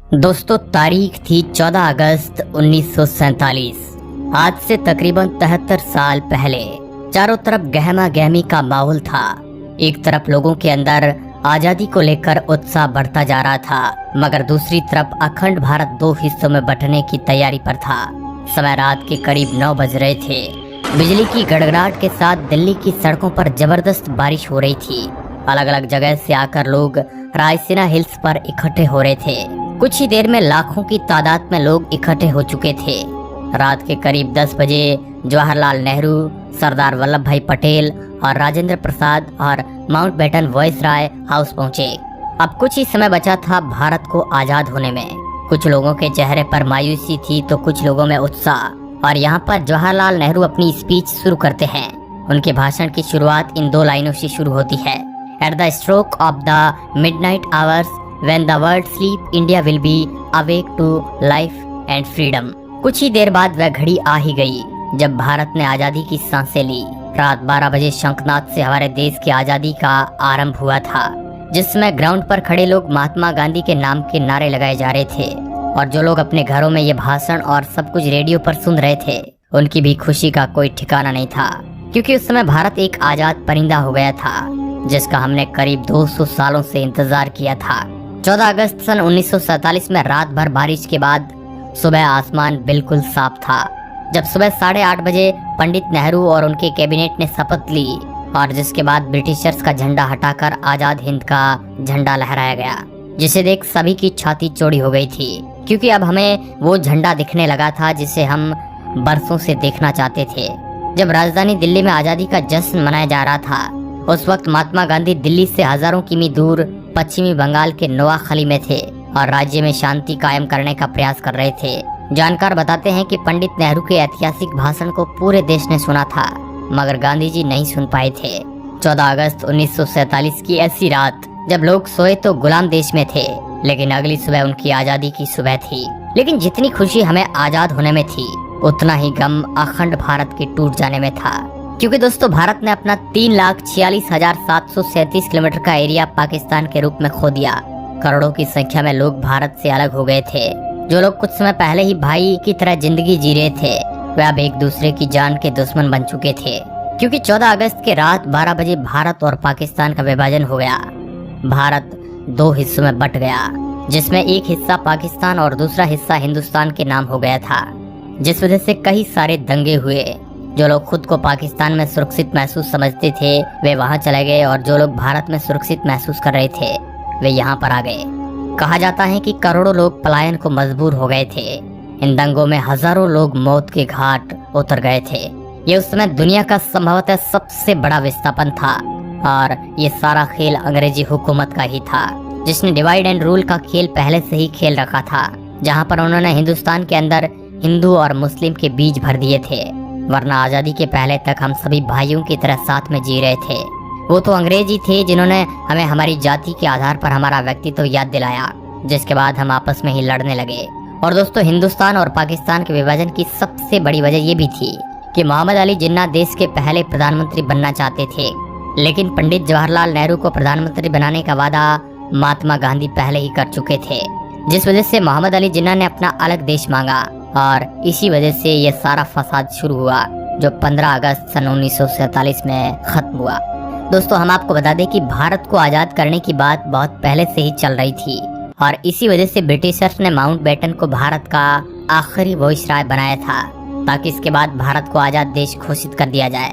दोस्तों, तारीख थी 14 अगस्त 1947। आज से तकरीबन 73 साल पहले चारों तरफ गहमा गहमी का माहौल था। एक तरफ लोगों के अंदर आजादी को लेकर उत्साह बढ़ता जा रहा था, मगर दूसरी तरफ अखंड भारत दो हिस्सों में बंटने की तैयारी पर था। समय रात के करीब 9 बज रहे थे। बिजली की गड़गड़ाहट के साथ दिल्ली की सड़कों पर जबरदस्त बारिश हो रही थी। अलग अलग जगह से आकर लोग रायसीना हिल्स पर इकट्ठे हो रहे थे। कुछ ही देर में लाखों की तादाद में लोग इकट्ठे हो चुके थे। रात के करीब 10 बजे जवाहरलाल नेहरू, सरदार वल्लभ भाई पटेल और राजेंद्र प्रसाद और माउंटबेटन वायसराय हाउस पहुंचे। अब कुछ ही समय बचा था भारत को आजाद होने में। कुछ लोगों के चेहरे पर मायूसी थी तो कुछ लोगों में उत्साह। और यहाँ पर जवाहरलाल नेहरू अपनी स्पीच शुरू करते हैं। उनके भाषण की शुरुआत इन 2 लाइनों से शुरू होती है। At the stroke of the midnight hours When the world sleep, India will be awake to life and freedom। कुछ ही देर बाद वह घड़ी आ ही गई जब भारत ने आजादी की सांसें ली। रात 12 बजे शंखनाद से हमारे देश की आजादी का आरंभ हुआ था, जिसमें ग्राउंड पर खड़े लोग महात्मा गांधी के नाम के नारे लगाए जा रहे थे। और जो लोग अपने घरों में ये भाषण और सब कुछ रेडियो पर सुन रहे थे, उनकी भी खुशी का कोई ठिकाना नहीं था, क्योंकि उस समय भारत एक आजाद परिंदा हो गया था, जिसका हमने करीब 200 सालों से इंतजार किया था। 14 अगस्त सन 1947 में रात भर बारिश के बाद सुबह आसमान बिल्कुल साफ था। जब सुबह 8:30 बजे पंडित नेहरू और उनके कैबिनेट ने शपथ ली और जिसके बाद ब्रिटिशर्स का झंडा हटाकर आजाद हिंद का झंडा लहराया गया, जिसे देख सभी की छाती चौड़ी हो गई थी, क्योंकि अब हमें वो झंडा दिखने लगा था जिसे हम बरसों से देखना चाहते थे। जब राजधानी दिल्ली में आजादी का जश्न मनाया जा रहा था, उस वक्त महात्मा गांधी दिल्ली से हजारों किमी दूर पश्चिमी बंगाल के नोआखली में थे और राज्य में शांति कायम करने का प्रयास कर रहे थे। जानकार बताते हैं कि पंडित नेहरू के ऐतिहासिक भाषण को पूरे देश ने सुना था, मगर गांधी जी नहीं सुन पाए थे। 14 अगस्त 1947 की ऐसी रात जब लोग सोए तो गुलाम देश में थे, लेकिन अगली सुबह उनकी आजादी की सुबह थी। लेकिन जितनी खुशी हमें आजाद होने में थी, उतना ही गम अखंड भारत के टूट जाने में था, क्योंकि दोस्तों भारत ने अपना 3,46,737 किलोमीटर का एरिया पाकिस्तान के रूप में खो दिया। करोड़ों की संख्या में लोग भारत से अलग हो गए थे। जो लोग कुछ समय पहले ही भाई की तरह जिंदगी जी रहे थे, वे अब एक दूसरे की जान के दुश्मन बन चुके थे, क्योंकि 14 अगस्त के रात 12 बजे भारत और पाकिस्तान का विभाजन हो गया। भारत 2 हिस्सों में बट गया, जिसमें एक हिस्सा पाकिस्तान और दूसरा हिस्सा हिंदुस्तान के नाम हो गया था, जिस वजह से कई सारे दंगे हुए। जो लोग खुद को पाकिस्तान में सुरक्षित महसूस समझते थे, वे वहां चले गए, और जो लोग भारत में सुरक्षित महसूस कर रहे थे, वे यहाँ पर आ गए। कहा जाता है कि करोड़ों लोग पलायन को मजबूर हो गए थे। इन दंगों में हजारों लोग मौत के घाट उतर गए थे। ये उस समय दुनिया का संभवतः सबसे बड़ा विस्थापन था, और ये सारा खेल अंग्रेजी हुकूमत का ही था, जिसने डिवाइड एंड रूल का खेल पहले से ही खेल रखा था, जहाँ पर उन्होंने हिंदुस्तान के अंदर हिंदू और मुस्लिम के बीज भर दिए थे। वरना आजादी के पहले तक हम सभी भाइयों की तरह साथ में जी रहे थे। वो तो अंग्रेज ही थे जिन्होंने हमें हमारी जाति के आधार पर हमारा व्यक्तित्व याद दिलाया, जिसके बाद हम आपस में ही लड़ने लगे। और दोस्तों, हिंदुस्तान और पाकिस्तान के विभाजन की सबसे बड़ी वजह ये भी थी कि मोहम्मद अली जिन्ना देश के पहले प्रधानमंत्री बनना चाहते थे, लेकिन पंडित जवाहरलाल नेहरू को प्रधानमंत्री बनाने का वादा महात्मा गांधी पहले ही कर चुके थे, जिस वजह से मोहम्मद अली जिन्ना ने अपना अलग देश मांगा, और इसी वजह से ये सारा फसाद शुरू हुआ, जो 15 अगस्त सन 1947 में खत्म हुआ। दोस्तों, हम आपको बता दें कि भारत को आजाद करने की बात बहुत पहले से ही चल रही थी, और इसी वजह से ब्रिटिशर्स ने माउंटबेटन को भारत का आखिरी वायसराय बनाया था, ताकि इसके बाद भारत को आजाद देश घोषित कर दिया जाए।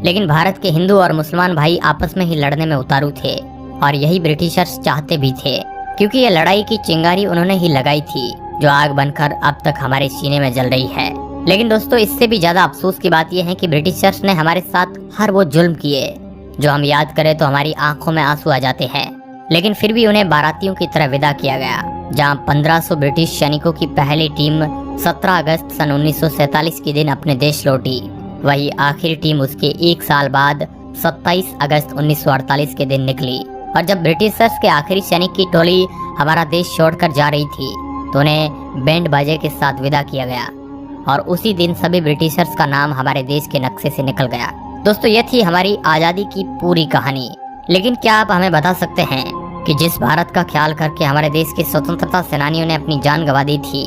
लेकिन भारत के हिंदू और मुसलमान भाई आपस में ही लड़ने में उतारू थे, और यही ब्रिटिशर्स चाहते भी थे, क्योंकि ये लड़ाई की चिंगारी उन्होंने ही लगाई थी, जो आग बनकर अब तक हमारे सीने में जल रही है। लेकिन दोस्तों, इससे भी ज्यादा अफसोस की बात यह है कि ब्रिटिशर्स ने हमारे साथ हर वो जुल्म किए जो हम याद करें तो हमारी आंखों में आंसू आ जाते हैं। लेकिन फिर भी उन्हें बारातियों की तरह विदा किया गया। जहां 1500 ब्रिटिश सैनिकों की पहली टीम 17 अगस्त सन 1947 के दिन अपने देश लौटी, वही आखिरी टीम उसके 1 साल बाद 27 अगस्त 1948 के दिन निकली। और जब ब्रिटिशर्स के आखिरी सैनिक की टोली हमारा देश छोड़कर जा रही थी, तो उन्हें बैंड बाजे के साथ विदा किया गया, और उसी दिन सभी ब्रिटिशर्स का नाम हमारे देश के नक्शे से निकल गया। दोस्तों, ये थी हमारी आज़ादी की पूरी कहानी। लेकिन क्या आप हमें बता सकते हैं कि जिस भारत का ख्याल करके हमारे देश के स्वतंत्रता सेनानियों ने अपनी जान गंवा दी थी,